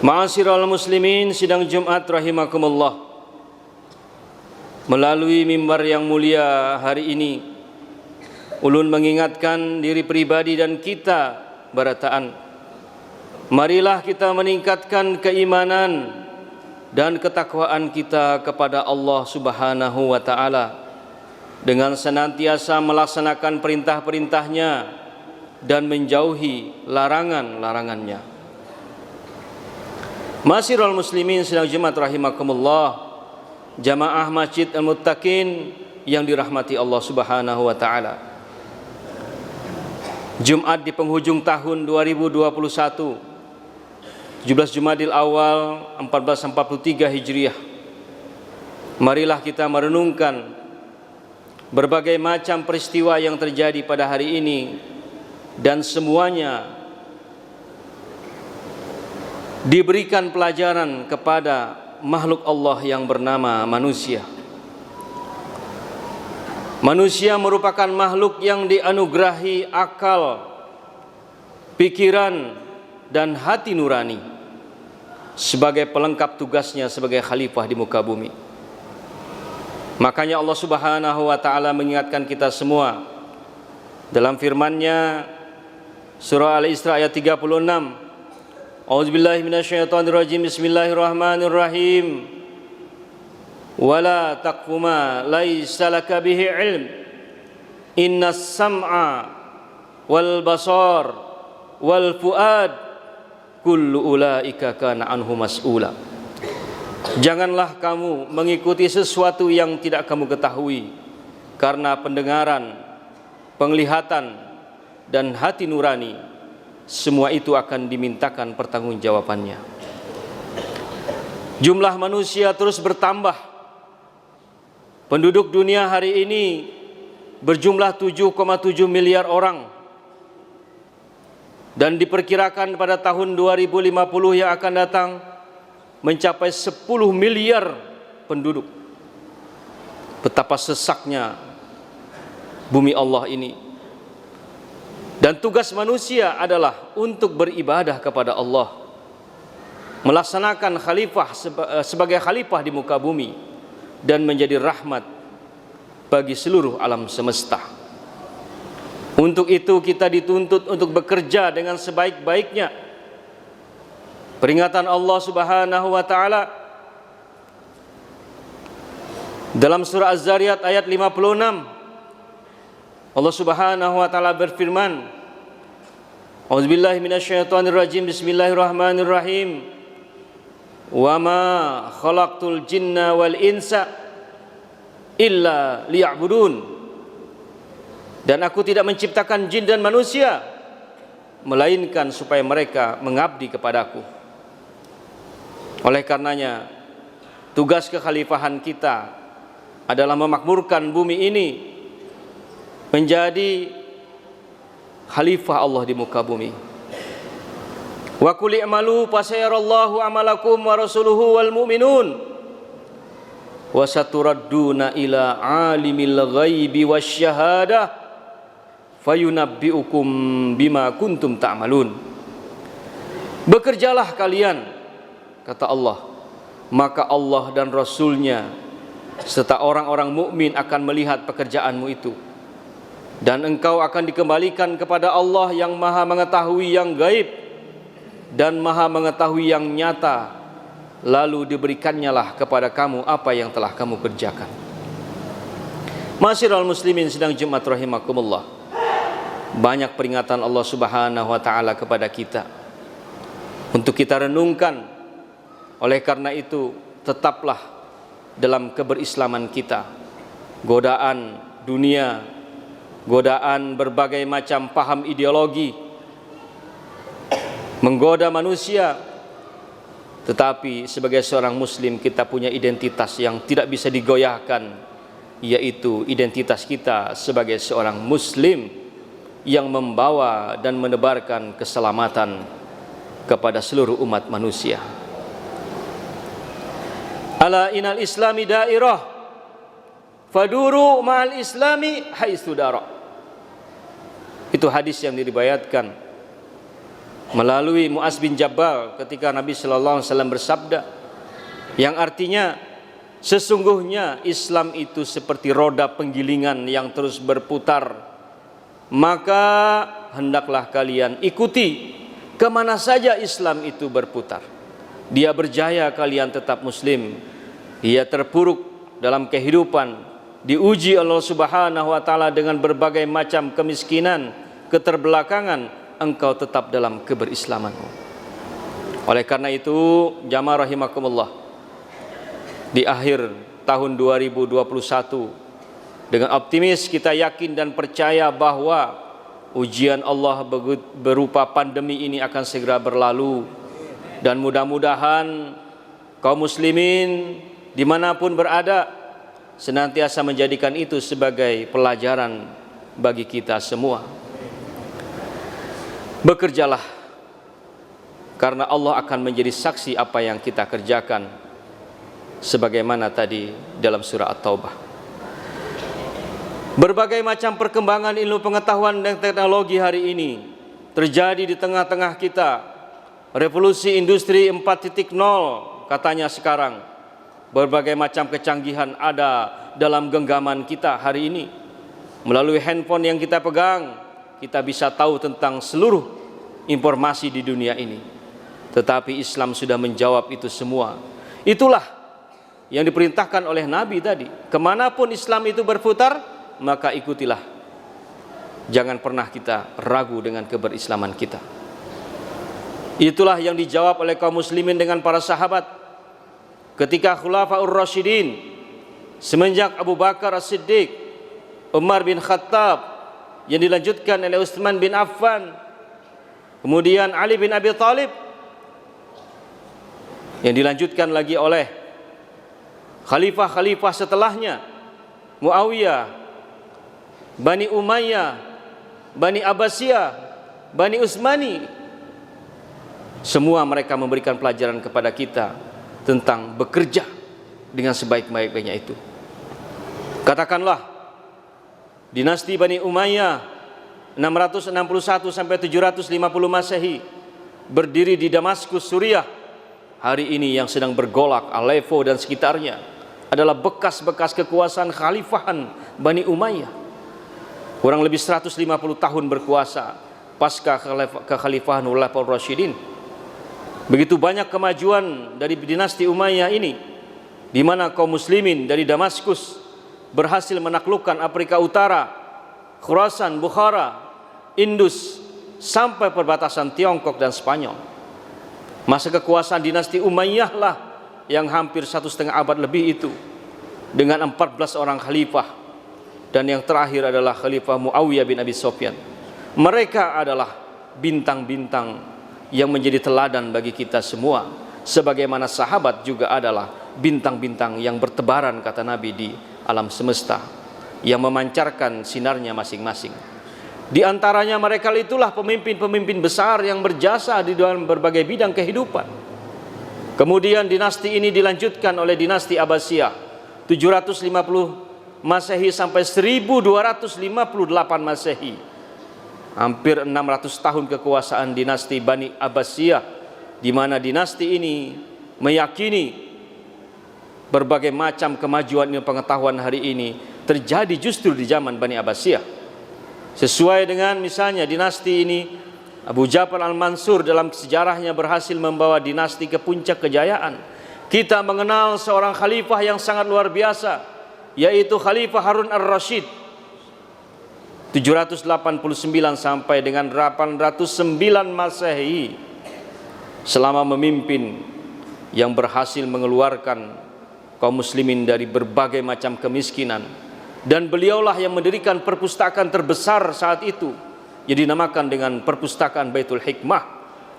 Ma'asyiral muslimin, sidang Jumat rahimakumullah. Melalui mimbar yang mulia hari ini, ulun mengingatkan diri pribadi dan kita barataan, marilah kita meningkatkan keimanan dan ketakwaan kita kepada Allah Subhanahu wa ta'ala dengan senantiasa melaksanakan perintah-perintahnya dan menjauhi larangan-larangannya. Ma'asyiral muslimin sidang Jumat rahimakumullah, jamaah Masjid Al-Muttaqin yang dirahmati Allah Subhanahu wa taala. Jumat di penghujung tahun 2021, 17 Jumadil Awal 1443 Hijriah. Marilah kita merenungkan berbagai macam peristiwa yang terjadi pada hari ini, dan semuanya diberikan pelajaran kepada makhluk Allah yang bernama manusia. Manusia merupakan makhluk yang dianugerahi akal, pikiran, dan hati nurani sebagai pelengkap tugasnya sebagai khalifah di muka bumi. Makanya Allah Subhanahu wa ta'ala mengingatkan kita semua dalam firman-Nya surah Al-Isra ayat 36. A'udzubillahi minasyaitonirrajim. Bismillahirrahmanirrahim. Wala taqfu ma laisa laka bihi ilm. Innas sam'a wal basar wal fuad kullu ulaika kana anhu mas'ula. Janganlah kamu mengikuti sesuatu yang tidak kamu ketahui, karena pendengaran, penglihatan, dan hati nurani, semua itu akan dimintakan pertanggungjawabannya. Jumlah manusia terus bertambah. Penduduk dunia hari ini berjumlah 7,7 miliar orang, dan diperkirakan pada tahun 2050 yang akan datang mencapai 10 miliar penduduk. Betapa sesaknya bumi Allah ini. Dan tugas manusia adalah untuk beribadah kepada Allah, melaksanakan khalifah sebagai khalifah di muka bumi, dan menjadi rahmat bagi seluruh alam semesta. Untuk itu kita dituntut untuk bekerja dengan sebaik-baiknya. Peringatan Allah Subhanahu wa ta'ala dalam surah Az-Zariyat ayat 56, Allah Subhanahu wa ta'ala berfirman, A'udzubillahi minasyaitonirrajim. Bismillahirrahmanirrahim. Wa ma khalaqtul jinna wal insa illa liya'budun. Dan aku tidak menciptakan jin dan manusia melainkan supaya mereka mengabdi kepadaku. Oleh karenanya, tugas kekhalifahan kita adalah memakmurkan bumi ini menjadi khalifah Allah di muka bumi. Wa qul i'malu fasayarallahu amalakum wa rasuluhu wal mu'minun wa saturadduna ila alimil ghaibi wasyahadah fayunabbi'ukum bima kuntum ta'malun. Bekerjalah kalian, kata Allah, maka Allah dan Rasulnya serta orang-orang mukmin akan melihat pekerjaanmu itu, dan engkau akan dikembalikan kepada Allah yang maha mengetahui yang gaib dan maha mengetahui yang nyata, lalu diberikannya lah kepada kamu apa yang telah kamu kerjakan. Ma'asyiral muslimin sidang Jumat rahimakumullah, banyak peringatan Allah Subhanahu wa ta'ala kepada kita untuk kita renungkan. Oleh karena itu, tetaplah dalam keberislaman kita. Godaan dunia, godaan berbagai macam paham ideologi menggoda manusia. Tetapi sebagai seorang muslim, kita punya identitas yang tidak bisa digoyahkan, yaitu identitas kita sebagai seorang muslim yang membawa dan menebarkan keselamatan kepada seluruh umat manusia. Ala inal islami dairah faduru ma'al islami haitsu dara. Itu hadis yang diriwayatkan melalui Mu'az bin Jabal ketika Nabi sallallahu alaihi wasallam bersabda, yang artinya sesungguhnya Islam itu seperti roda penggilingan yang terus berputar, maka hendaklah kalian ikuti kemana saja Islam itu berputar. Dia berjaya, kalian tetap muslim. Dia terpuruk dalam kehidupan, diuji Allah Subhanahu wa taala dengan berbagai macam kemiskinan, keterbelakangan, engkau tetap dalam keberislamanmu. Oleh karena itu, jamaah rahimakumullah, di akhir tahun 2021 dengan optimis kita yakin dan percaya bahwa ujian Allah berupa pandemi ini akan segera berlalu, dan mudah-mudahan kaum muslimin dimanapun berada senantiasa menjadikan itu sebagai pelajaran bagi kita semua. Bekerjalah, karena Allah akan menjadi saksi apa yang kita kerjakan, sebagaimana tadi dalam surah At-Taubah. Berbagai macam perkembangan ilmu pengetahuan dan teknologi hari ini terjadi di tengah-tengah kita. Revolusi industri 4.0 katanya sekarang. Berbagai macam kecanggihan ada dalam genggaman kita hari ini. Melalui handphone yang kita pegang, kita bisa tahu tentang seluruh informasi di dunia ini. Tetapi Islam sudah menjawab itu semua. Itulah yang diperintahkan oleh Nabi tadi. Kemanapun Islam itu berputar, maka ikutilah. Jangan pernah kita ragu dengan keberislaman kita. Itulah yang dijawab oleh kaum muslimin dengan para sahabat ketika Khulafaur Rasyidin, semenjak Abu Bakar As-Siddiq, Umar bin Khattab, yang dilanjutkan oleh Utsman bin Affan, kemudian Ali bin Abi Thalib, yang dilanjutkan lagi oleh khalifah-khalifah setelahnya, Muawiyah, Bani Umayyah, Bani Abbasiyah, Bani Utsmani. Semua mereka memberikan pelajaran kepada kita tentang bekerja dengan sebaik-baiknya itu. Katakanlah, dinasti Bani Umayyah 661 sampai 750 Masehi berdiri di Damaskus, Suriah. Hari ini yang sedang bergolak Aleppo dan sekitarnya adalah bekas-bekas kekuasaan khalifahan Bani Umayyah. Kurang lebih 150 tahun berkuasa pasca kekhalifahan Khulafaur Rasyidin. Begitu banyak kemajuan dari dinasti Umayyah ini, di mana kaum muslimin dari Damaskus berhasil menaklukkan Afrika Utara, Khurasan, Bukhara, Indus, sampai perbatasan Tiongkok dan Spanyol. Masa kekuasaan dinasti Umayyah lah yang hampir 1,5 abad lebih itu, dengan 14 orang khalifah, dan yang terakhir adalah Khalifah Muawiyah bin Abi Sufyan. Mereka adalah bintang-bintang yang menjadi teladan bagi kita semua, sebagaimana sahabat juga adalah bintang-bintang yang bertebaran, kata Nabi, di alam semesta, yang memancarkan sinarnya masing-masing. Di antaranya mereka itulah pemimpin-pemimpin besar yang berjasa di dalam berbagai bidang kehidupan. Kemudian dinasti ini dilanjutkan oleh dinasti Abbasiyah 750 Masehi sampai 1258 Masehi. Hampir 600 tahun kekuasaan dinasti Bani Abbasiyah, di mana dinasti ini meyakini berbagai macam kemajuan ilmu pengetahuan hari ini terjadi justru di zaman Bani Abbasiyah. Sesuai dengan misalnya dinasti ini, Abu Ja'far Al-Mansur dalam sejarahnya berhasil membawa dinasti ke puncak kejayaan. Kita mengenal seorang khalifah yang sangat luar biasa, yaitu Khalifah Harun Ar-Rasyid 789 sampai dengan 809 Masehi, selama memimpin yang berhasil mengeluarkan kaum muslimin dari berbagai macam kemiskinan, dan beliaulah yang mendirikan perpustakaan terbesar saat itu yang dinamakan dengan perpustakaan Baitul Hikmah,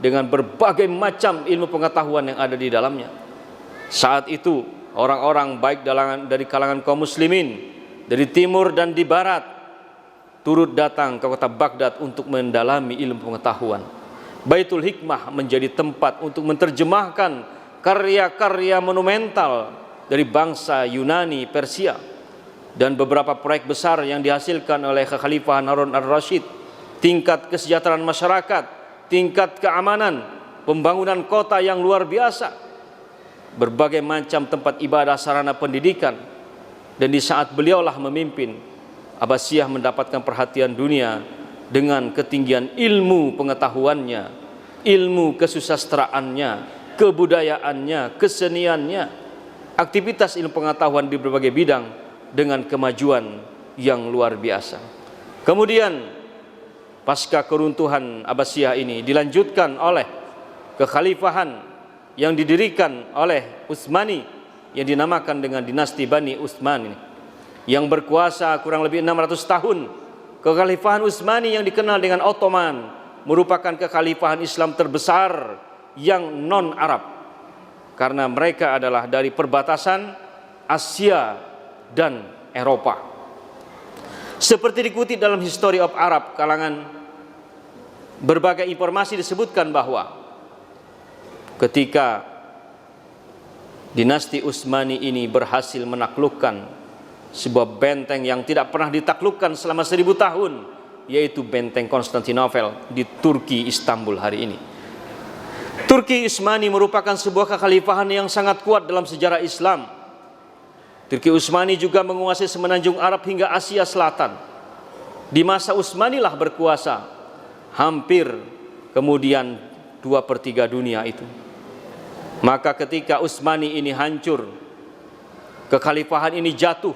dengan berbagai macam ilmu pengetahuan yang ada di dalamnya. Saat itu orang-orang baik dari kalangan kaum muslimin dari timur dan di barat turut datang ke kota Baghdad untuk mendalami ilmu pengetahuan. Baitul Hikmah menjadi tempat untuk menerjemahkan karya-karya monumental dari bangsa Yunani, Persia, dan beberapa proyek besar yang dihasilkan oleh kekhalifahan Harun Ar-Rasyid. Tingkat kesejahteraan masyarakat, tingkat keamanan, pembangunan kota yang luar biasa, berbagai macam tempat ibadah, sarana pendidikan. Dan di saat beliaulah memimpin, Abbasiyah mendapatkan perhatian dunia dengan ketinggian ilmu pengetahuannya, ilmu kesusastraannya, kebudayaannya, keseniannya, aktivitas ilmu pengetahuan di berbagai bidang dengan kemajuan yang luar biasa. Kemudian pasca keruntuhan Abbasiyah ini dilanjutkan oleh kekhalifahan yang didirikan oleh Utsmani yang dinamakan dengan dinasti Bani Utsman ini, yang berkuasa kurang lebih 600 tahun. Kekhalifahan Utsmani yang dikenal dengan Ottoman merupakan kekhalifahan Islam terbesar yang non-Arab, karena mereka adalah dari perbatasan Asia dan Eropa. Seperti dikutip dalam History of Arab kalangan, berbagai informasi disebutkan bahwa ketika dinasti Utsmani ini berhasil menaklukkan sebuah benteng yang tidak pernah ditaklukkan selama 1000 tahun, yaitu benteng Konstantinopel di Turki, Istanbul hari ini. Turki Utsmani merupakan sebuah kekhalifahan yang sangat kuat dalam sejarah Islam. Turki Utsmani juga menguasai semenanjung Arab hingga Asia Selatan. Di masa Utsmanilah berkuasa hampir kemudian 2/3 dunia itu. Maka ketika Utsmani ini hancur, kekhalifahan ini jatuh,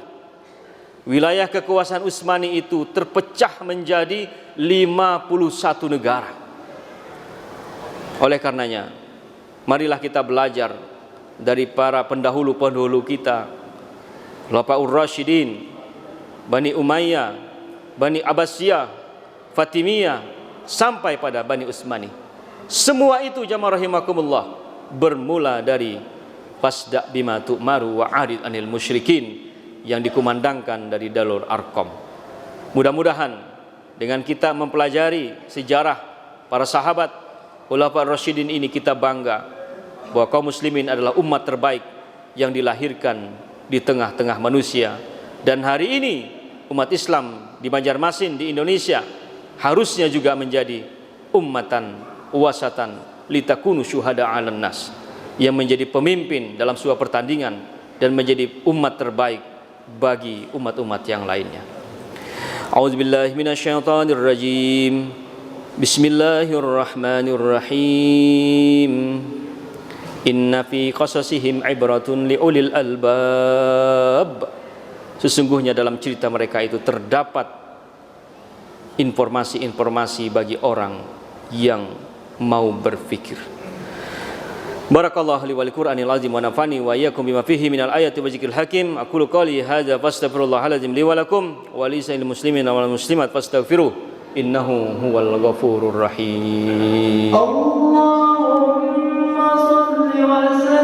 wilayah kekuasaan Utsmani itu terpecah menjadi 51 negara. Oleh karenanya, marilah kita belajar dari para pendahulu-pendahulu kita, Khulafaur Rasyidin, Bani Umayyah, Bani Abbasiyah, Fatimiyah, sampai pada Bani Utsmani. Semua itu jamaah rahimakumullah bermula dari fasda bima tu'maru wa arid anil musyrikin yang dikumandangkan dari Darul Arqam. Mudah-mudahan dengan kita mempelajari sejarah para sahabat Khulafaur Rasyidin ini, kita bangga bahwa kaum muslimin adalah umat terbaik yang dilahirkan di tengah-tengah manusia. Dan hari ini umat Islam di Banjarmasin, di Indonesia, harusnya juga menjadi ummatan wasatan litakunu syuhada 'alan nas, yang menjadi pemimpin dalam sebuah pertandingan dan menjadi umat terbaik bagi umat-umat yang lainnya. A'udzubillahi minasyaitonir rajim. Bismillahirrahmanirrahim. Inna fi qasasihim ibratun liulil albab. Sesungguhnya dalam cerita mereka itu terdapat informasi-informasi bagi orang yang mau berfikir. Barakallahu li wal Qur'anil azim wa nafani wa iyyakum bima fihi minal ayati wa dzikril hakim. Aqulu qali hadza fastaghfirullahal azim li wa lakum wa lisa'il muslimin wal muslimat fastaghfiruh innahu huwal ghafurur rahim. Allahumma shalli wa sallim